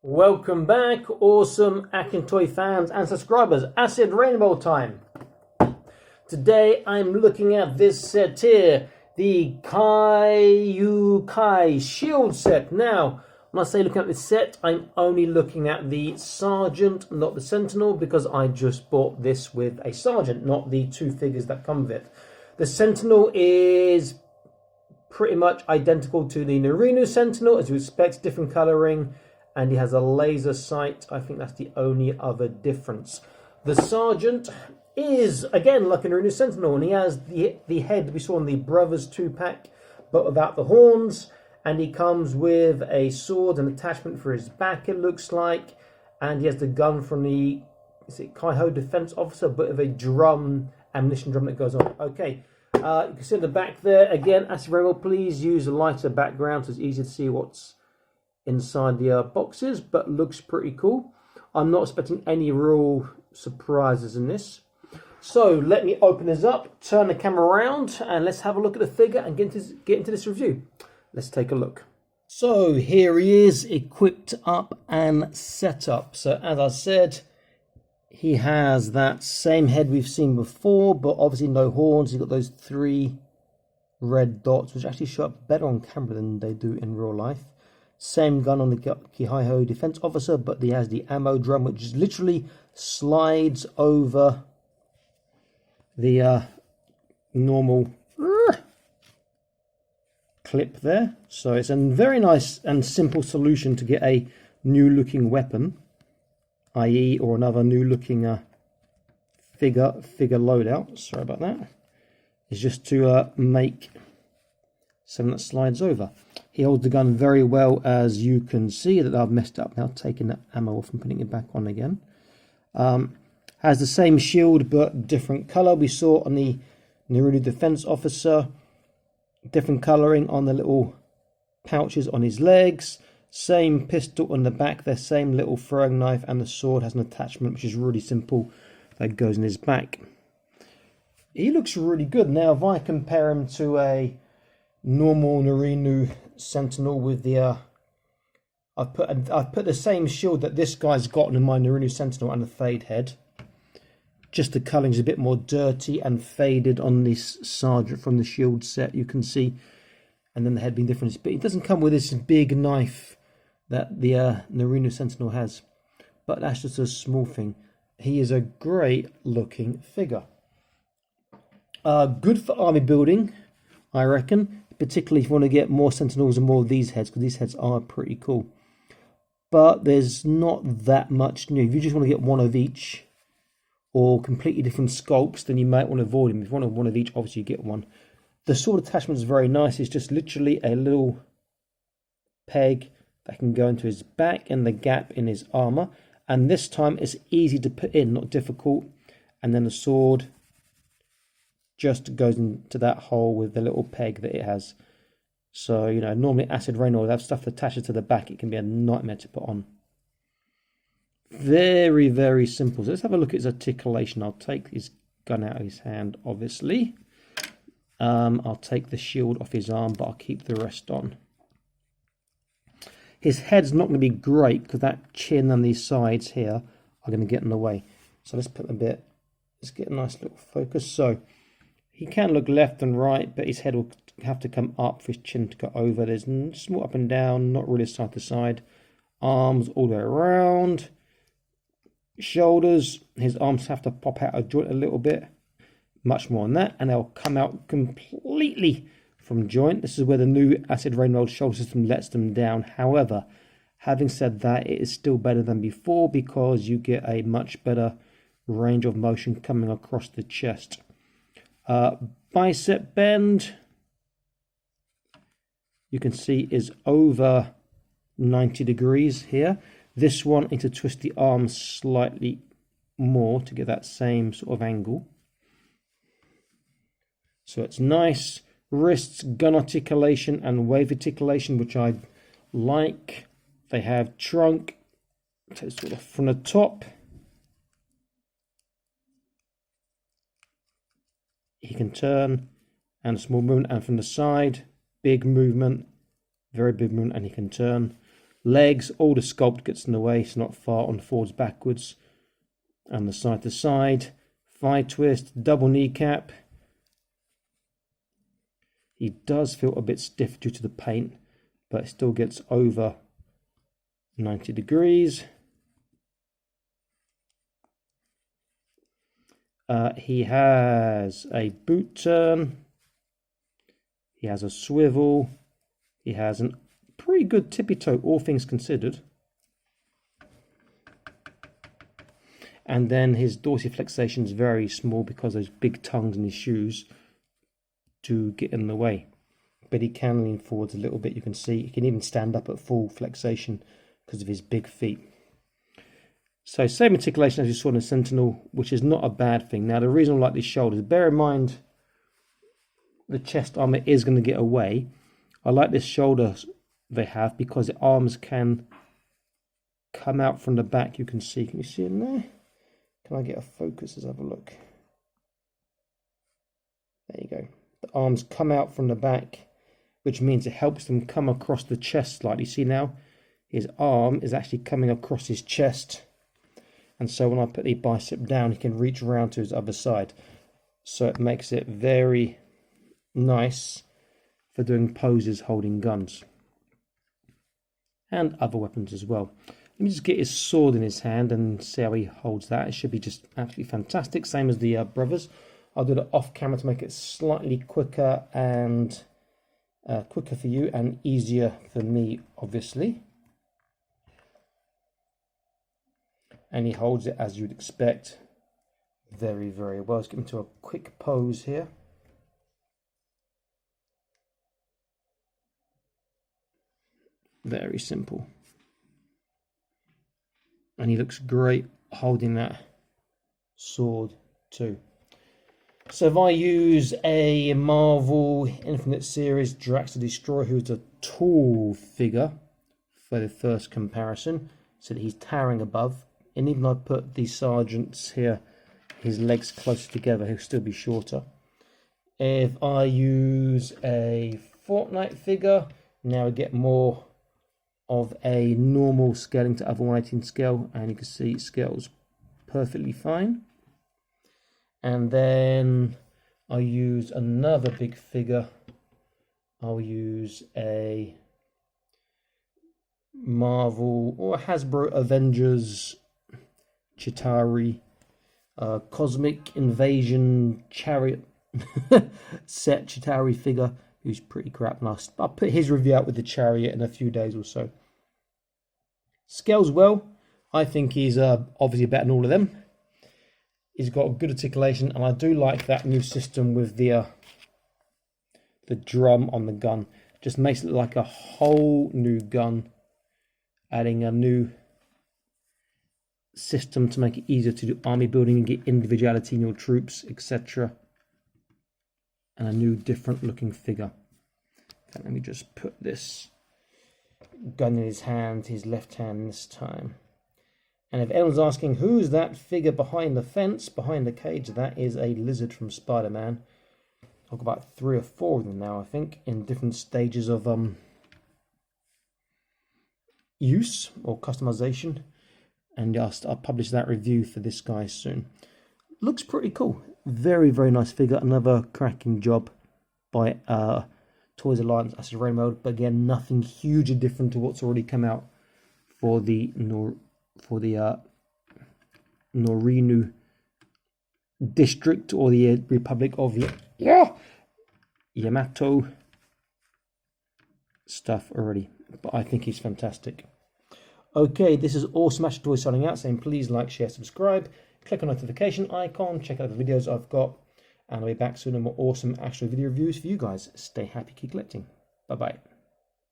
Welcome back, awesome Akintoy fans and subscribers. Acid Rainbow time. Today I'm looking at this set here, the Kyoukai Shield set. Now, when I say looking at this set, I'm only looking at the Sergeant, not the Sentinel, because I just bought this with a Sergeant, not the two figures that come with it. The Sentinel is pretty much identical to the Norinu Sentinel, as you expect, different colouring. And he has a laser sight. I think that's the only other difference. The Sergeant is, again, like a Norinu Sentinel, and he has the head we saw in the Brothers 2-pack, but without the horns. And he comes with a sword and attachment for his back, it looks like. And he has the gun from the, is it gi.joe Defense Officer, but with a drum, ammunition drum that goes on. Okay, you can see in the back there, again, Acid Rainbow, please use a lighter background so it's easy to see what's inside the boxes, but looks pretty cool. I'm not expecting any real surprises in this. So let me open this up, turn the camera around, and let's have a look at the figure and get into this review. Let's take a look. So here he is, equipped up and set up. So as I said, he has that same head we've seen before, but obviously no horns. He's got those 3 red dots, which actually show up better on camera than they do in real life. Same gun on the gi.joe Defense Officer, but he has the ammo drum, which is literally slides over the normal clip there. So it's a very nice and simple solution to get a new looking weapon, i.e. or another new looking figure loadout. Sorry about that. It's just to make something that slides over. He holds the gun very well, as you can see that I've messed up now, taking the ammo off and putting it back on again. Has the same shield but different colour. We saw on the Norinu Defense Officer, different colouring on the little pouches on his legs. Same pistol on the back, the same little throwing knife, and the sword has an attachment which is really simple that goes in his back. He looks really good. Now if I compare him to a normal Norinu Sentinel with the I've put the same shield that this guy's got in my Norinu Sentinel and the fade head. Just the colouring is a bit more dirty and faded on this Sergeant from the shield set, you can see, and then the head being different. But it doesn't come with this big knife that the Norinu Sentinel has, but that's just a small thing. He is a great looking figure. Good for army building, I reckon. Particularly if you want to get more Sentinels and more of these heads, because these heads are pretty cool. But there's not that much new. If you just want to get one of each, or completely different sculpts, then you might want to avoid them. If you want one of each, obviously you get one. The sword attachment is very nice. It's just literally a little peg that can go into his back and the gap in his armor. And this time it's easy to put in, not difficult. And then the sword just goes into that hole with the little peg that it has. So, you know, normally Acid Rain will have stuff that attaches to the back. It can be a nightmare to put on. Very, very simple. So let's have a look at his articulation. I'll take his gun out of his hand, obviously. I'll take the shield off his arm, but I'll keep the rest on. His head's not going to be great because that chin and these sides here are going to get in the way. So let's put a bit, let's get a nice little focus. So he can look left and right, but his head will have to come up for his chin to go over. There's small up and down, not really side to side. Arms all the way around. Shoulders, his arms have to pop out of joint a little bit. Much more on that, and they'll come out completely from joint. This is where the new Acid Rain World shoulder system lets them down. However, having said that, it is still better than before because you get a much better range of motion coming across the chest. Bicep bend, you can see, is over 90 degrees here. This one, I need to twist the arm slightly more to get that same sort of angle. So it's nice. Wrists, gun articulation and wave articulation, which I like. They have trunk, so sort of from the top. He can turn, and a small movement, and from the side, big movement, very big movement, and he can turn. Legs, all the sculpt gets in the way, it's not far on forwards, backwards, and the side to side. Thigh twist, double kneecap. He does feel a bit stiff due to the paint, but it still gets over 90 degrees. He has a boot turn. He has a swivel. He has a pretty good tippy toe, all things considered. And then his dorsiflexation is very small because those big tongues in his shoes do get in the way. But he can lean forwards a little bit. You can see he can even stand up at full flexation because of his big feet. So same articulation as you saw in the Sentinel, which is not a bad thing. Now the reason I like these shoulders, bear in mind the chest armor is going to get away. I like this shoulder they have because the arms can come out from the back. You can see in there? Can I get a focus? Let's have a look. There you go. The arms come out from the back, which means it helps them come across the chest slightly. See now, his arm is actually coming across his chest. And so when I put the bicep down, he can reach around to his other side. So it makes it very nice for doing poses holding guns. And other weapons as well. Let me just get his sword in his hand and see how he holds that. It should be just absolutely fantastic. Same as the brothers. I'll do it off camera to make it slightly quicker and quicker for you and easier for me, obviously. And he holds it as you'd expect very, very well. Let's get into a quick pose here. Very simple. And he looks great holding that sword too. So if I use a Marvel Infinite Series Drax the Destroyer, who's a tall figure for the first comparison, so that he's towering above, and even I put the sergeants here, his legs closer together, he'll still be shorter. If I use a Fortnite figure, now I get more of a normal scaling to other 118 scale, and you can see it scales perfectly fine. And then I use another big figure. I'll use a Marvel or Hasbro Avengers Chitauri Cosmic Invasion Chariot set Chitauri figure, who's pretty crap. And I'll put his review out with the Chariot in a few days or so. Scales well. I think he's obviously better than all of them. He's got a good articulation, and I do like that new system with the drum on the gun. Just makes it look like a whole new gun, adding a new system to make it easier to do army building and get individuality in your troops, etc. And a new different looking figure. Okay, let me just put this gun in his hand, his left hand this time. And if anyone's asking who's that figure behind the fence, behind the cage, that is a lizard from Spider-Man. I've got about 3 or 4 of them now, I think, in different stages of use or customization. And I'll publish that review for this guy soon. Looks pretty cool. Very, very nice figure. Another cracking job by Toys Alliance as a Rain World. But again, nothing hugely different to what's already come out for the Norinu district or the Republic of Yamato stuff already. But I think he's fantastic. Okay, this is Awesome Action Toys signing out, saying please like, share, subscribe, click on the notification icon, check out the videos I've got, and I'll be back soon with more awesome action video reviews for you guys. Stay happy, keep collecting. Bye bye.